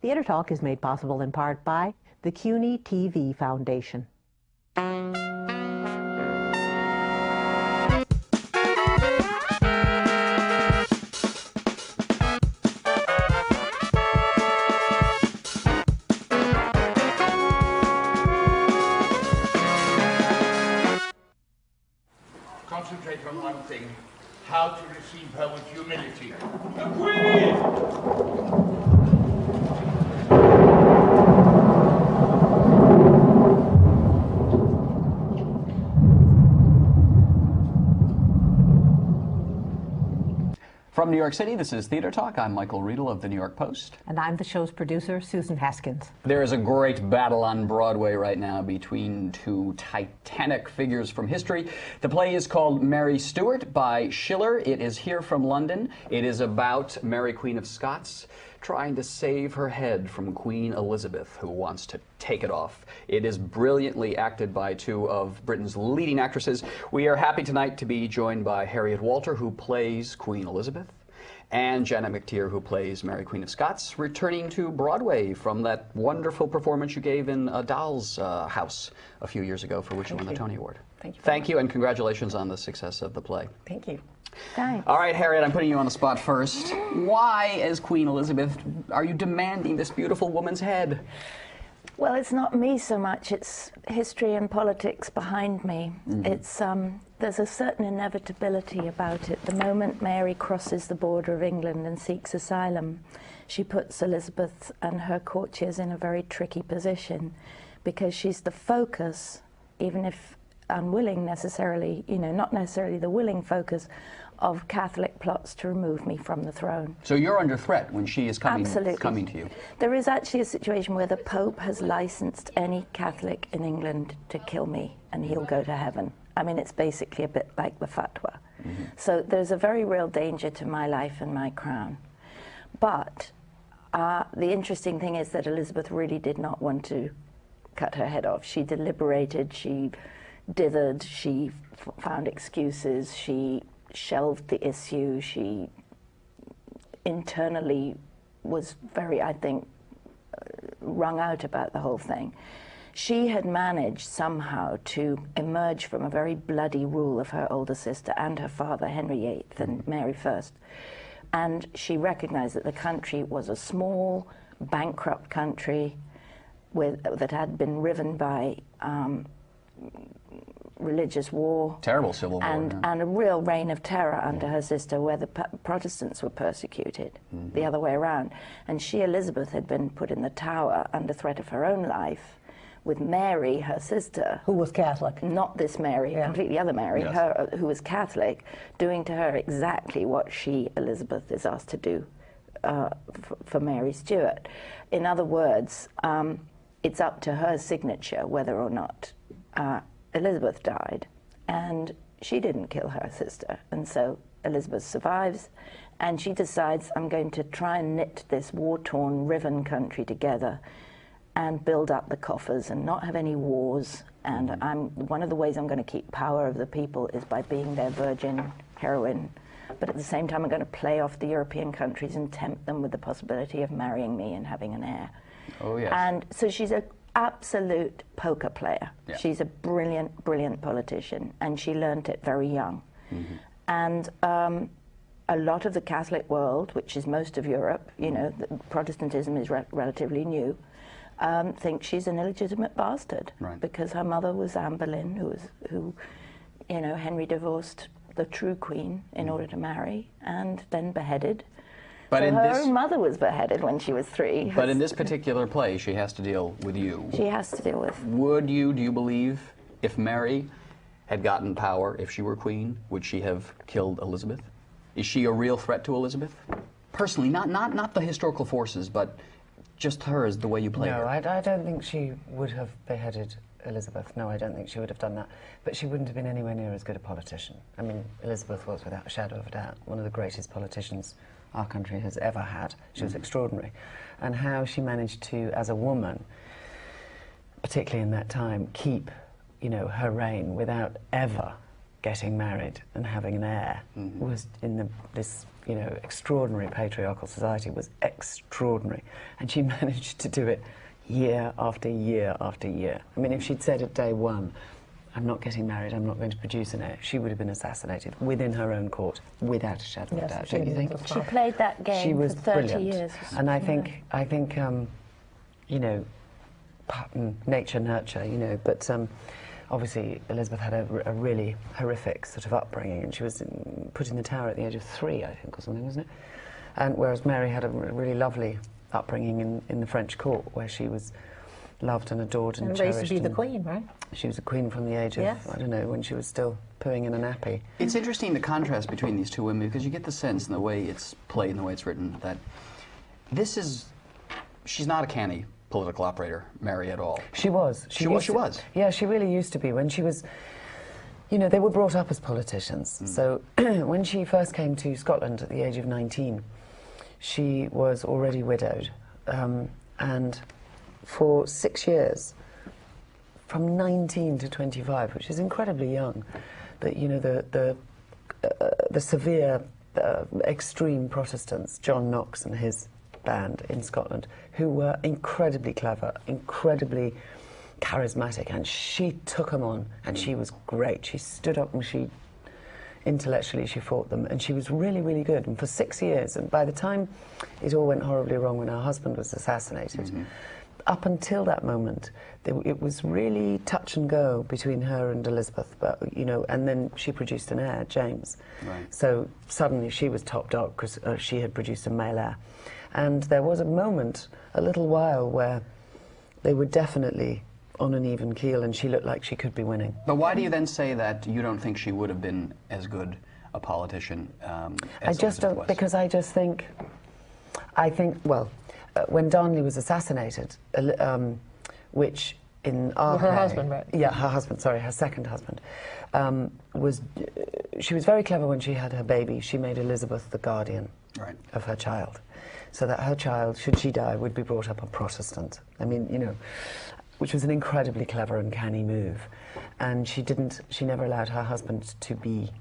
Theater Talk is made possible in part by the CUNY TV Foundation. Concentrate on one thing, how to receive her with humility. The Queen! From New York City, this is Theater Talk. I'm Michael Riedel of the New York Post. And I'm the show's producer, Susan Haskins. There is a great battle on Broadway right now between two titanic figures from history. The play is called Mary Stuart by Schiller. It is here from London. It is about Mary, Queen of Scots, trying to save her head from Queen Elizabeth, who wants to take it off. It is brilliantly acted by two of Britain's leading actresses. We are happy tonight to be joined by Harriet Walter, who plays Queen Elizabeth, and Janet McTeer, who plays Mary, Queen of Scots, returning to Broadway from that wonderful performance you gave in A Doll's House a few years ago, for which you won the Tony Award. Thank you. Thank you, and congratulations on the success of the play. Thank you. Thanks. All right, Harriet, I'm putting you on the spot first. Why, as Queen Elizabeth, are you demanding this beautiful woman's head? Well, it's not me so much, it's history and politics behind me. It's there's a certain inevitability about it. The moment Mary crosses the border of England and seeks asylum, she puts Elizabeth and her courtiers in a very tricky position, because she's the focus, even if unwilling necessarily, you know, not necessarily the willing focus, of Catholic plots to remove me from the throne. So you're under threat when she is coming to you. There is actually a situation where the Pope has licensed any Catholic in England to kill me, and he'll go to heaven. I mean, it's basically a bit like the fatwa. So there's a very real danger to my life and my crown. But the interesting thing is that Elizabeth really did not want to cut her head off. She deliberated, she dithered, she found excuses, she shelved the issue, she internally was very, I think, wrung out about the whole thing. She had managed somehow to emerge from a very bloody rule of her older sister and her father, Henry VIII and Mary I. And she recognized that the country was a small, bankrupt country that had been riven by religious war. Terrible civil war. And a real reign of terror under her sister, where the Protestants were persecuted, the other way around. And she, Elizabeth, had been put in the Tower under threat of her own life, with Mary, her sister, Who was Catholic. not this Mary, completely other Mary, Yes. her, who was Catholic, doing to her exactly what she, Elizabeth, is asked to do for Mary Stuart. In other words, it's up to her signature whether or not Elizabeth died, and she didn't kill her sister, and so Elizabeth survives, and she decides, I'm going to try and knit this war-torn, riven country together and build up the coffers and not have any wars, and one of the ways I'm going to keep power of the people is by being their virgin heroine, but at the same time I'm going to play off the European countries and tempt them with the possibility of marrying me and having an heir. Oh, yes. And so she's an absolute poker player. Yeah. She's a brilliant, brilliant politician, and she learned it very young. And a lot of the Catholic world, which is most of Europe, you know, Protestantism is relatively new, thinks she's an illegitimate bastard, Right. because her mother was Anne Boleyn, who, you know, Henry divorced the true queen in order to marry, and then beheaded. But so in her this- own mother was beheaded when she was 3. But in this particular play, she has to deal with you. She has to deal with. Do you believe, if Mary had gotten power, if she were queen, would she have killed Elizabeth? Is she a real threat to Elizabeth? Personally, not the historical forces, but just her as the way you play her. No, I don't think she would have beheaded Elizabeth. No, I don't think she would have done that. But she wouldn't have been anywhere near as good a politician. I mean, Elizabeth was, without a shadow of a doubt, one of the greatest politicians our country has ever had. She was extraordinary. And how she managed to, as a woman, particularly in that time, keep, you know, her reign without ever getting married and having an heir was in this extraordinary patriarchal society was extraordinary, and she managed to do it year after year after year. I mean, if she'd said at day one, I'm not getting married, I'm not going to produce an heir, she would have been assassinated within her own court, without a shadow of a doubt, don't you think? She played that game She was for 30 brilliant. years. And I think nature, nurture, but obviously Elizabeth had a really horrific sort of upbringing, and she was put in the Tower at the age of 3, I think, or something, wasn't it? And whereas Mary had a really lovely upbringing in the French court, where she was loved and adored and cherished. raised to be the queen, right? She was a queen from the age of, I don't know, when she was still pooing in a nappy. It's interesting, the contrast between these two women, because you get the sense in the way it's played and the way it's written that she's not a canny political operator, Mary, at all. She was. She was. Yeah, she really used to be. When she was, they were brought up as politicians. So when she first came to Scotland at the age of 19, she was already widowed. And for 6 years, from 19 to 25, which is incredibly young, the severe, extreme Protestants, John Knox and his band in Scotland, who were incredibly clever, incredibly charismatic, and she took them on, and she was great. She stood up and intellectually she fought them, and she was really, really good. And for 6 years, and by the time it all went horribly wrong when her husband was assassinated, up until that moment, it was really touch and go between her and Elizabeth. But and then she produced an heir, James. Right. So suddenly she was top dog because she had produced a male heir, and there was a moment, a little while, where they were definitely on an even keel, and she looked like she could be winning. But why do you then say that you don't think she would have been as good a politician as I just Elizabeth don't, was? because I think, well, when Darnley was assassinated, which in our Her play- husband, right? Yeah, her husband, sorry, her second husband, she was very clever when she had her baby. She made Elizabeth the guardian of her child, so that her child, should she die, would be brought up a Protestant. I mean, which was an incredibly clever and canny move. And she never allowed her husband to be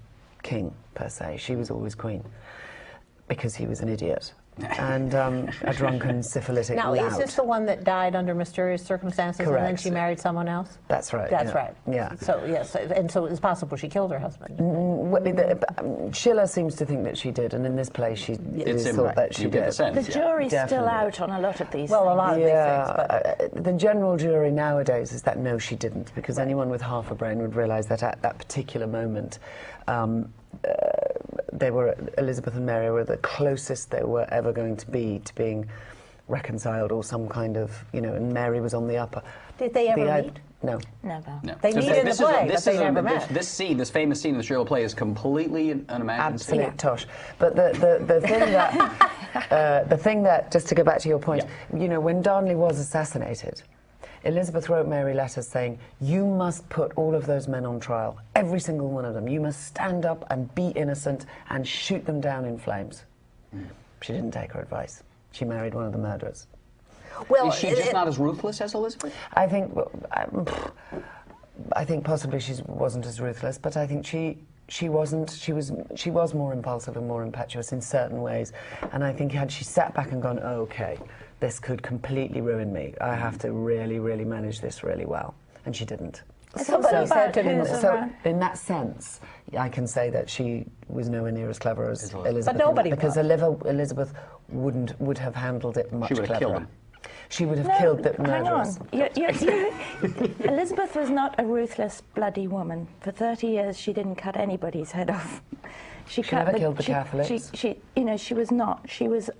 king, per se. She was always queen, because he was an idiot. And a drunken, syphilitic Now, lout. is this the one that died under mysterious circumstances and then Correct. she married someone else? That's right. That's yeah. right. Yeah. So, yes, and so it's possible she killed her husband. Schiller seems to think that she did, and in this play it is in, thought right. that she You get the did. sense. The jury's still Definitely. out on a lot of these Well, a things. lot of these things, but The general jury nowadays is that no, she didn't, because anyone with half a brain would realise that at that particular moment, Elizabeth and Mary were the closest they were ever going to be to being reconciled, or some kind of, and Mary was on the upper. Did they ever meet? No. Never. No. They meet in the play, but they never met. This scene, this famous scene in the Shirley play, is completely an imagined scene. Absolute tosh. But the thing that, just to go back to your point, when Darnley was assassinated, Elizabeth wrote Mary letters saying, you must put all of those men on trial, every single one of them. You must stand up and be innocent and shoot them down in flames. She didn't take her advice. She married one of the murderers. Well, Is she just not as ruthless as Elizabeth? I think possibly she wasn't as ruthless, but I think she was more impulsive and more impetuous in certain ways. And I think had she sat back and gone, oh, okay, this could completely ruin me, I have to really, really manage this really well. And she didn't. Somebody said to them, So in that sense, I can say that she was nowhere near as clever as Elizabeth. But nobody because was. Elizabeth would have handled it much She would have cleverer. killed him. She would have killed the murderers. Hang on. Elizabeth was not a ruthless, bloody woman. For 30 years, she didn't cut anybody's head off. She never killed the Catholics. She was not. She was,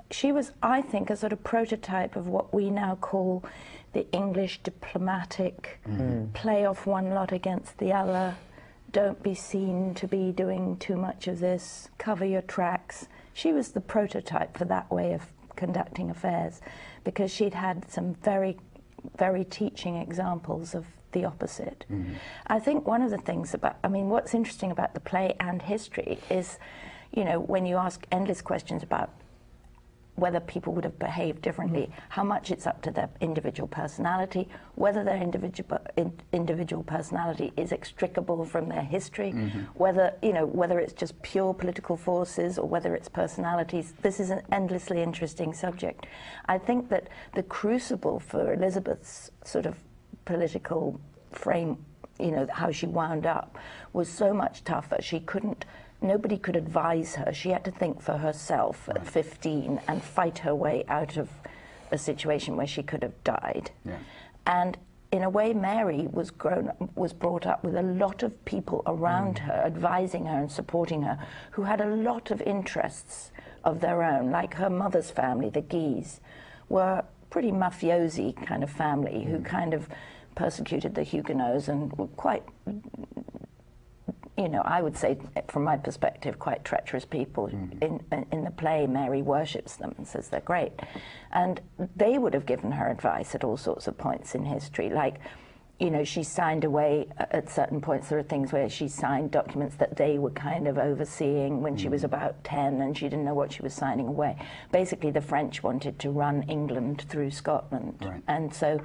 I think, a sort of prototype of what we now call the English diplomatic play off one lot against the other. Don't be seen to be doing too much of this. Cover your tracks. She was the prototype for that way of conducting affairs, because she'd had some very, very teaching examples of the opposite. I think one of the things what's interesting about the play and history is, when you ask endless questions about whether people would have behaved differently, how much it's up to their individual personality, whether their individual personality is extricable from their history, whether, you know, whether it's just pure political forces or whether it's personalities. This is an endlessly interesting subject. I think that the crucible for Elizabeth's sort of political frame, you know, how she wound up, was so much tougher. Nobody could advise her. She had to think for herself at 15 and fight her way out of a situation where she could have died. Yeah. And in a way, Mary was brought up with a lot of people around her, advising her and supporting her, who had a lot of interests of their own. Like her mother's family, the Guise, were pretty mafiosi kind of family who kind of persecuted the Huguenots and were quite, you know, I would say, from my perspective, quite treacherous people. In the play, Mary worships them and says they're great. And they would have given her advice at all sorts of points in history. Like, you know, she signed away at certain points. There are things where she signed documents that they were kind of overseeing when she was about 10 and she didn't know what she was signing away. Basically, the French wanted to run England through Scotland. Right. And so,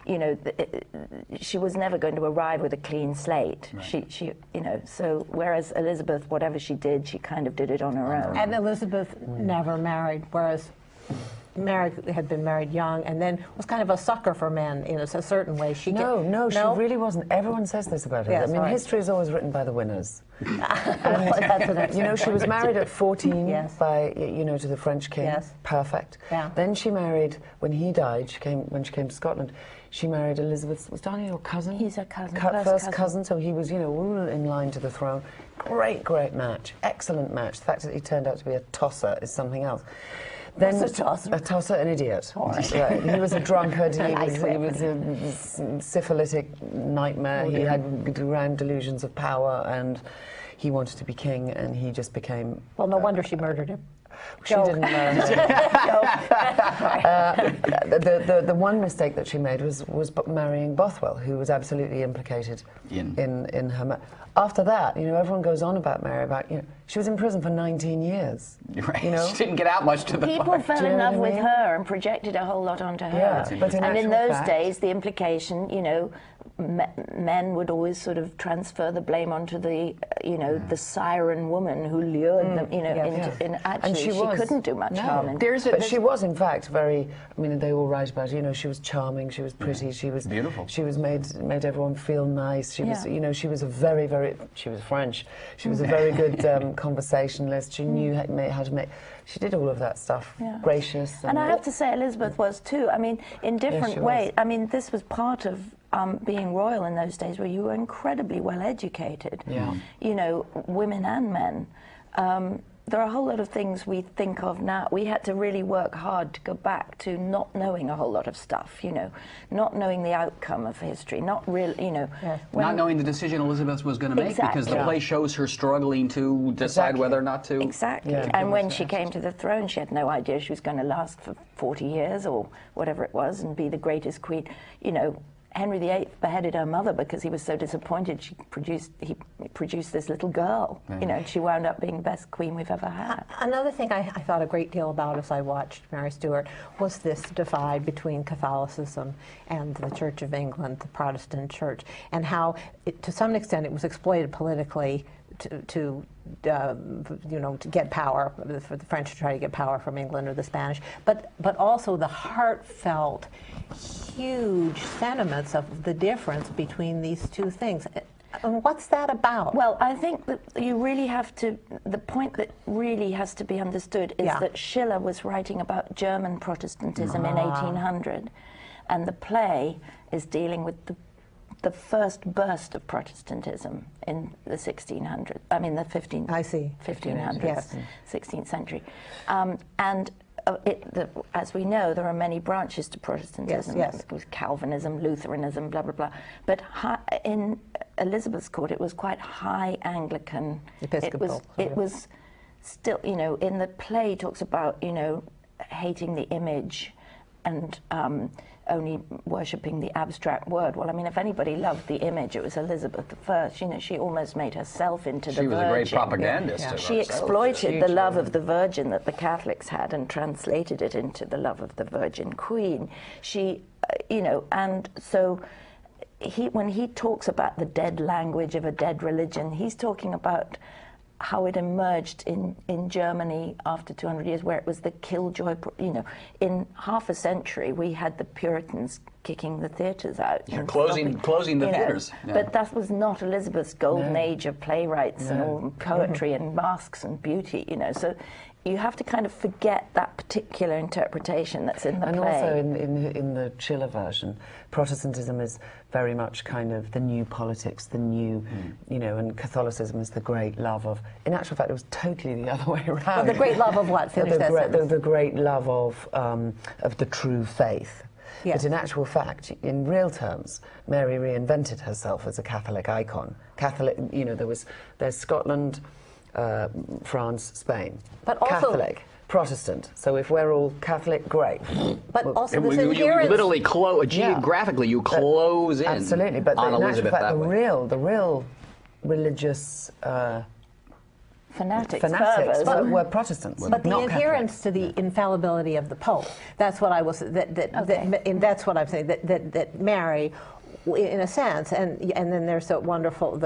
you know, she was never going to arrive with a clean slate. Right. She, you know, so whereas Elizabeth, whatever she did, she kind of did it on her own. And Elizabeth never married, whereas Mary had been married young and then was kind of a sucker for men in a certain way. She really wasn't. Everyone says this about her. Yes, I mean, history is always written by the winners. And, you know, she was married at 14 by, you know, to the French king. Yes. Perfect. Yeah. Then she married, when he died, when she came to Scotland, she married Elizabeth, was Donny your cousin? He's her cousin. First cousin, so he was, you know, in line to the throne. Great match. Excellent match. The fact that he turned out to be a tosser is something else. Then What's a tosser? A tosser, an idiot. Right. He was a drunkard. He was a syphilitic nightmare. He had grand delusions of power, and he wanted to be king, and he just became. Well, no wonder she murdered him. She didn't murder him. The one mistake that she made was marrying Bothwell, who was absolutely implicated in her. After that, you know, everyone goes on about Mary, about, you know, she was in prison for 19 years. Right. You know? She didn't get out much to the People fell in love with her and projected a whole lot onto her. Yeah, but in those days, the implication, you know, men would always sort of transfer the blame onto the, you know, the siren woman who lured them, you know, actually she couldn't do much harm. But she was, in fact, very, I mean, they all write about her, you know, she was charming, she was pretty, she was beautiful. She was made everyone feel nice. She was, you know, she was a very, she was French. She was a very good conversationalist. She knew how to make, she did all of that stuff, gracious. And I have to say Elizabeth was too. I mean, in different ways. I mean, this was part of being royal in those days, where you were incredibly well educated. Yeah. You know, women and men. There are a whole lot of things we think of now. We had to really work hard to go back to not knowing a whole lot of stuff, you know, not knowing the outcome of history, not really, you know. Not knowing the decision Elizabeth was going to make, because the play shows her struggling to decide whether or not to. Exactly. Yeah. And when she came to the throne, she had no idea she was going to last for 40 years or whatever it was and be the greatest queen, you know. Henry VIII beheaded her mother because he was so disappointed he produced this little girl. You know, and she wound up being the best queen we've ever had. Another thing I thought a great deal about as I watched Mary Stuart was this divide between Catholicism and the Church of England, the Protestant Church, and how, to some extent, it was exploited politically to you know, to get power, for the French to try to get power from England or the Spanish, but also the heartfelt, huge sentiments of the difference between these two things. And what's that about? Well, I think that you really have to, the point that really has to be understood is that Schiller was writing about German Protestantism in 1800, and the play is dealing with the first burst of Protestantism in the 1600s. I mean, the 1500s. I see. 1500s, yes. 16th century. As we know, there are many branches to Protestantism. Yes. With Calvinism, Lutheranism, blah, blah, blah. But in Elizabeth's court, it was quite high Anglican. Episcopal. It was still, you know, in the play talks about, you know, hating the image and only worshipping the abstract word. Well, I mean, if anybody loved the image, it was Elizabeth I. You know, she almost made herself into the Virgin. She was a great propagandist. Yeah. She exploited the love of the Virgin that the Catholics had and translated it into the love of the Virgin Queen. She, you know, and so when he talks about the dead language of a dead religion, he's talking about how it emerged in Germany after 200 years, where it was the killjoy, you know, in half a century we had the Puritans kicking the theatres out. Yeah, closing the theatres. Yeah. But that was not Elizabeth's golden age of playwrights and all poetry and masks and beauty, you know. So you have to kind of forget that particular interpretation that's in the play. And also in the Schiller version, Protestantism is very much kind of the new politics, the new, you know, and Catholicism is the great love of. In actual fact, it was totally the other way around. Well, the great love of what? Finish that sentence. The great love of the true faith. Yes. But in actual fact, in real terms, Mary reinvented herself as a Catholic icon. Catholic, you know, there's Scotland, France, Spain. But also Catholic, Protestant. So if we're all Catholic, great. But also this you inherent... literally geographically, you close in. Absolutely, but on in actual Elizabeth fact, that way. the real religious fanatics were Protestants, But the not adherence Catholic. to the infallibility of the Pope, that's what I was, and that's what I'm saying, that Mary, in a sense, and then there's so wonderful,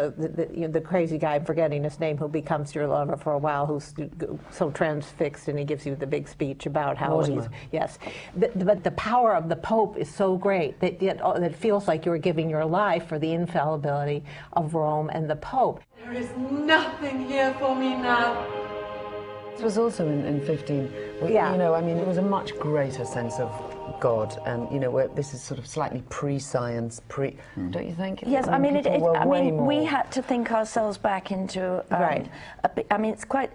you know, the crazy guy, I'm forgetting his name, who becomes your lover for a while, who's so transfixed, and he gives you the big speech about how he's, yes. But the power of the Pope is so great that it feels like you're giving your life for the infallibility of Rome and the Pope. There is nothing here for me now. It was also in 15, Yeah. you know, I mean, it was a much greater sense of God, and, you know, where this is sort of slightly pre-science, don't you think? Yes, I mean, we had to think ourselves back into, Right. I mean, it's quite,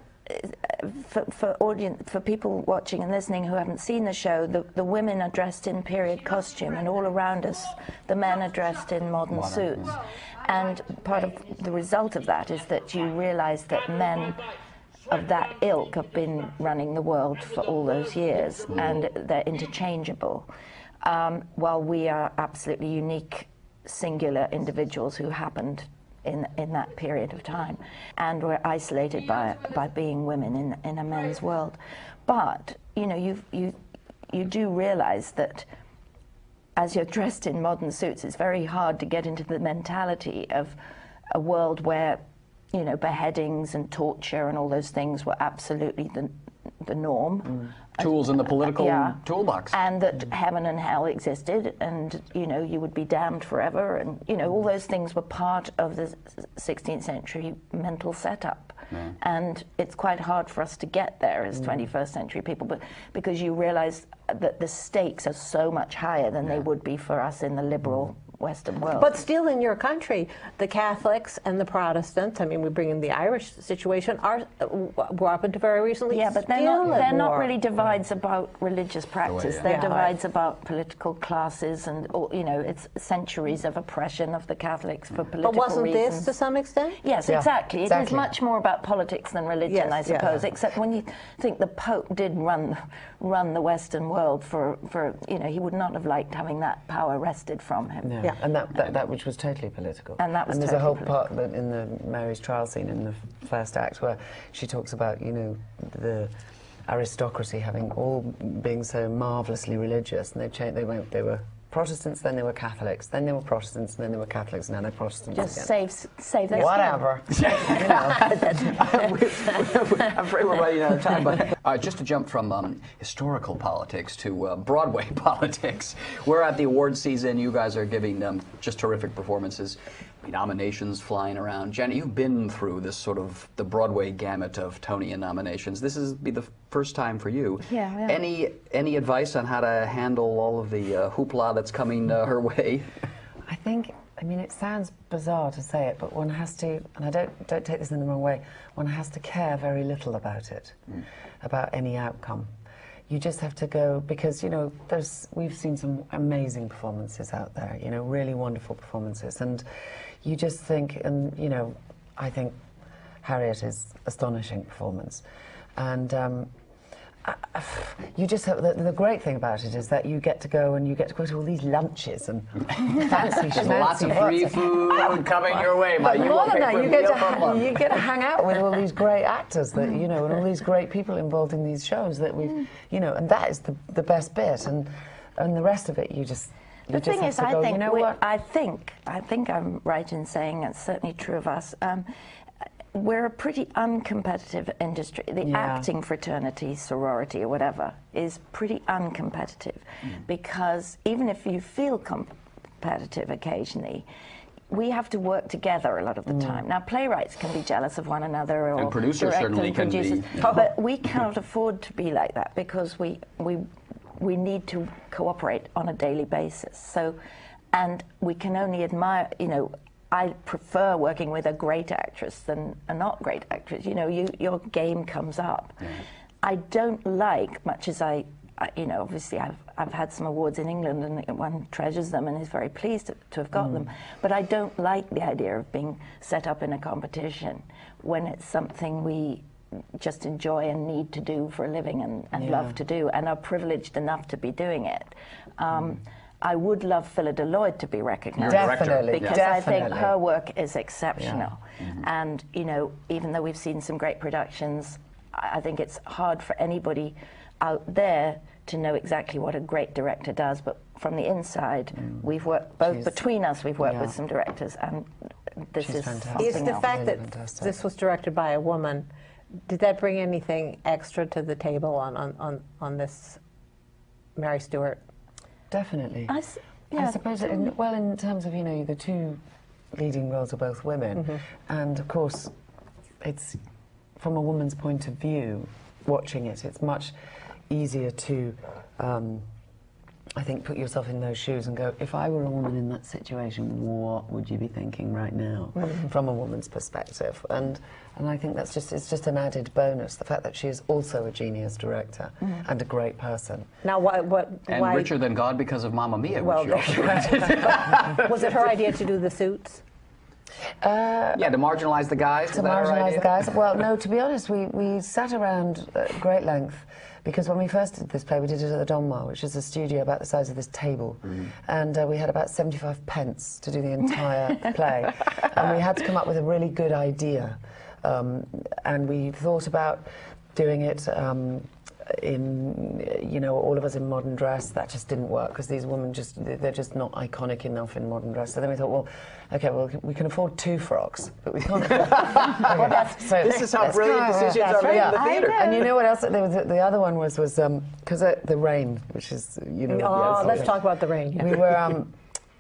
for people watching and listening who haven't seen the show, the women are dressed in period costume, and all around us, the men are dressed in modern suits. And part of the result of that is that you realize that men of that ilk have been running the world for all those years, and they're interchangeable, while we are absolutely unique, singular individuals who happened in that period of time, and we're isolated by being women in a men's world. But you know, you do realize that as you're dressed in modern suits, it's very hard to get into the mentality of a world where, you know, beheadings and torture and all those things were absolutely the norm. Tools in the political toolbox. And that heaven and hell existed, and, you know, you would be damned forever, and, you know, all those things were part of the 16th century mental setup. Yeah. And it's quite hard for us to get there as 21st century people, but because you realize that the stakes are so much higher than they would be for us in the liberal Western world. But still in your country, the Catholics and the Protestants, I mean, we bring in the Irish situation, were up until very recently but they're not really divides about religious practice. They're divides about political classes, and, you know, it's centuries of oppression of the Catholics for political reasons. But wasn't this to some extent? Yes, exactly. It is much more about politics than religion, I suppose, except when you think the Pope did run the Western world for, you know, he would not have liked having that power wrested from him. Yeah. And that which was totally political. And that was there's totally a whole political. part that in the Mary's trial scene in the first act where she talks about, you know, the aristocracy having all being so marvelously religious, and they were Protestants, then they were Catholics, then they were Protestants, and then they were Catholics, and now they're Protestants Just again. save their Whatever. I'm afraid we're running out of time, but just to jump from historical politics to Broadway politics, we're at the award season. You guys are giving just terrific performances. Nominations flying around. Jenny, you've been through this sort of the Broadway gamut of Tony nominations. This is be the first time for you. Yeah. Any advice on how to handle all of the hoopla that's coming her way? I mean, it sounds bizarre to say it, but one has to, and I don't take this in the wrong way, one has to care very little about it, about any outcome. You just have to go, because, you know, we've seen some amazing performances out there, you know, really wonderful performances, and you just think, and, you know, I think Harriet is astonishing performance, and you just have, the great thing about it is that you get to go to all these lunches and fancy There's lots of free food coming your way. But more than that, you get to hang out with all these great actors that and all these great people involved in these shows that we've and that is the best bit, and the rest of it you just. The thing is, I think I'm right in saying it's certainly true of us. We're a pretty uncompetitive industry. The acting fraternity, sorority, or whatever, is pretty uncompetitive because even if you feel competitive occasionally, we have to work together a lot of the time. Now, playwrights can be jealous of one another, or and producers certainly can be. But we cannot afford to be like that because we need to cooperate on a daily basis. So, and we can only admire, I prefer working with a great actress than a not great actress. Your game comes up. Yeah. I don't like, much as obviously I've had some awards in England and one treasures them and is very pleased to have got them, but I don't like the idea of being set up in a competition when it's something we just enjoy and need to do for a living and love to do and are privileged enough to be doing it. I would love Philida Lloyd to be recognised. Definitely. Because I think her work is exceptional. Yeah. And, even though we've seen some great productions, I think it's hard for anybody out there to know exactly what a great director does, but from the inside, we've worked, between us, we've worked with some directors, and this is fantastic. Is the fact that this was directed by a woman, did that bring anything extra to the table on this Mary Stuart? Definitely. I suppose, in terms of, the two leading roles are both women, and of course, it's, from a woman's point of view, watching it, it's much easier to, I think, put yourself in those shoes and go, if I were a woman in that situation, what would you be thinking right now, from a woman's perspective? And I think it's just an added bonus, the fact that she is also a genius director and a great person. Now, why? Richer than God because of Mamma Mia, well, which she also was it her idea to do the suits? To marginalize the guys. To marginalize the guys. Well, no. To be honest, we sat around at great length because when we first did this play, we did it at the Donmar, which is a studio about the size of this table, and we had about 75 pence to do the entire play, and we had to come up with a really good idea, and we thought about doing it. In all of us in modern dress. That just didn't work because these women they're just not iconic enough in modern dress. So then we thought, well, okay, we can afford 2 frocks, but we can't. This is how brilliant decisions are made in the theatre. And you know what else? The other one was because the rain, which is let's talk about the rain. Yeah. We were.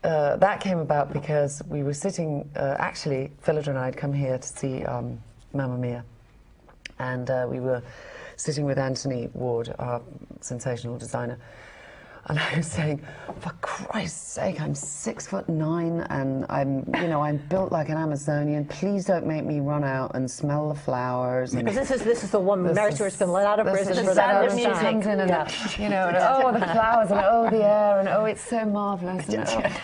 That came about because we were sitting. Actually, Philida and I had come here to see Mamma Mia, and we were sitting with Anthony Ward, our sensational designer, and I was saying, for Christ's sake, I'm 6'9", and I'm built like an Amazonian. Please don't make me run out and smell the flowers. Because this is the woman. Mary Stuart's been let out of prison for that. The music, and the flowers, and the air, and it's so marvelous.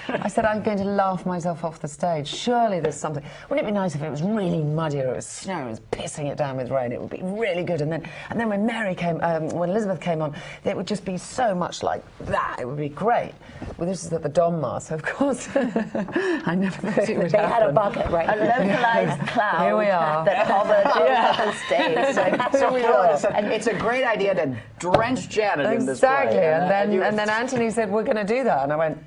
I said, I'm going to laugh myself off the stage. Surely there's something. Wouldn't it be nice if it was really muddy or it was snow, it was pissing it down with rain? It would be really good. And then when Mary came, when Elizabeth came on, it would just be so much like that. It would be great. Well, this is at the Donmar, so of course I never thought it would happen. They had a bucket, right? A localized cloud. Here we are. That hovered over the stage. So we are. And it's a great idea to drench Janet in this play. Exactly. And then Anthony said, we're going to do that. And I went,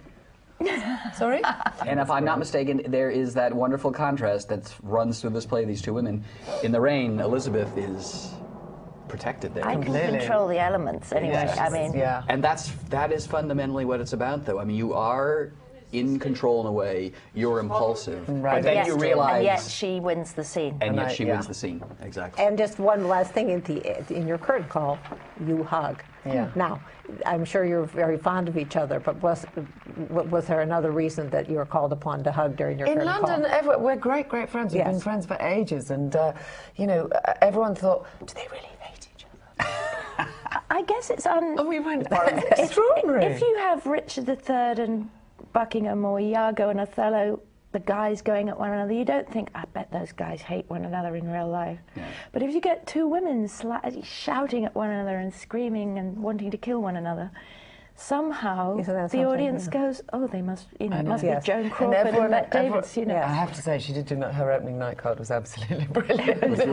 sorry? And if I'm not mistaken, there is that wonderful contrast that runs through this play, these two women. In the rain, Elizabeth is protected there. I can control the elements anyway. Yes. I mean, and that is fundamentally what it's about, though. I mean, you are in control in a way. You're impulsive, right? But then you realize, and yet she wins the scene. And yet she wins the scene. Exactly. And just one last thing: in your curtain call, you hug. Yeah. Now, I'm sure you're very fond of each other, but was there another reason that you were called upon to hug during your curtain call? In London, we're great friends. We've been friends for ages, and everyone thought, do they really hate each other? I guess it's we went extraordinary. If you have Richard III and Buckingham or Iago and Othello, the guys going at one another, you don't think, I bet those guys hate one another in real life. Yeah. But if you get two women shouting at one another and screaming and wanting to kill one another, somehow the audience goes, oh, they must, you know, it must be Joan Crawford and Matt Davis, you know. I have to say, she did do her opening night card was absolutely brilliant. It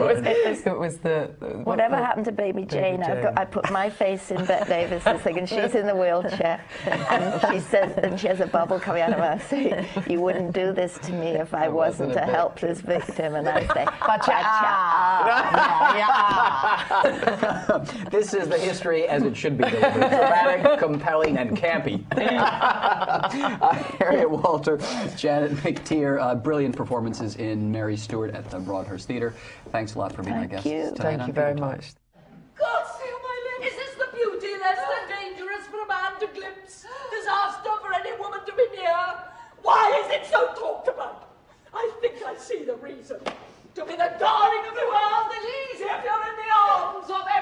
was the whatever happened to Baby Jane? I put my face in Bette Davis's thing, and she's in the wheelchair, and she says, and she has a bubble coming out of her saying, "You wouldn't do this to me if I wasn't a helpless victim," and I say, "Cha-cha." This is the history as it should be delivered. Dramatic, compelling, and campy. Harriet Walter, Janet McTeer, brilliant performances in Mary Stuart at the Broadhurst Theatre. Thanks a lot for being our guest tonight. Thank you very much. God save my lips! Is this the beauty less than dangerous for a man to glimpse? Disaster for any woman to be near? Why is it so talked about? I think I see the reason. To be the darling